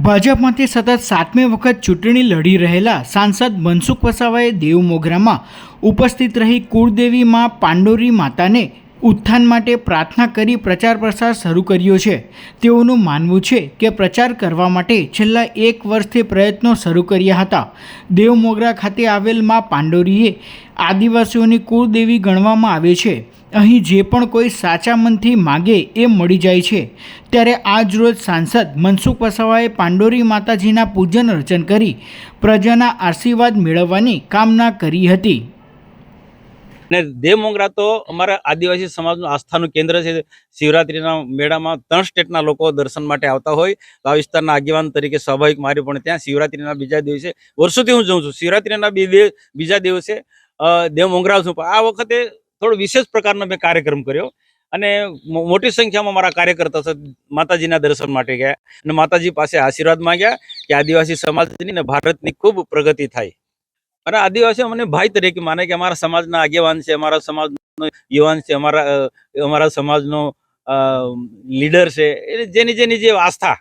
ભાજપમાંથી સતત 7મી વખત ચૂંટણી લડી રહેલા સાંસદ મનસુખ વસાવાએ દેવમોગરામાં ઉપસ્થિત રહી કુળદેવી માં પાંડોરી માતાને ઉત્થાન માટે પ્રાર્થના કરી પ્રચાર પ્રસાર શરૂ કર્યો છે। તેઓનું માનવું છે કે પ્રચાર કરવા માટે છેલ્લા 1 વર્ષથી પ્રયત્નો શરૂ કર્યા હતા। દેવમોગરા ખાતે આવેલ માં પાંડોરીએ આદિવાસીઓની કુળદેવી ગણવામાં આવે છે। અહીં જે પણ કોઈ સાચા મનથી માગે એ મળી જાય છે। ત્યારે આજ રોજ સાંસદ મનસુખ વસાવાએ પાંડોરી માતાજીના પૂજન અર્ચન કરી પ્રજાના આશીર્વાદ મેળવવાની કામના કરી હતી। ને દેવમોગરા તો અમારા આદિવાસી સમાજનું આસ્થાનું કેન્દ્ર છે। શિવરાત્રીના મેળામાં 3 સ્ટેટના લોકો દર્શન માટે આવતા હોય તો આ વિસ્તારના આગેવાન તરીકે સ્વાભાવિક મારી પણ ત્યાં શિવરાત્રીના બીજા દિવસે વર્ષોથી હું જઉં છું। શિવરાત્રીના બીજા દિવસે દેવમોગરા છું। આ વખતે થોડો વિશેષ પ્રકારનો મેં કાર્યક્રમ કર્યો અને મોટી સંખ્યામાં મારા કાર્યકર્તા માતાજીના દર્શન માટે ગયા અને માતાજી પાસે આશીર્વાદ માંગ્યા કે આદિવાસી સમાજની ને ભારતની ખૂબ પ્રગતિ થાય। અને આદિવાસીઓ મને ભાઈ તરીકે માને કે અમારા સમાજના આગેવાન છે, અમારા સમાજનો યુવાન છે, અમારા સમાજનો લીડર છે। જેની જે આસ્થા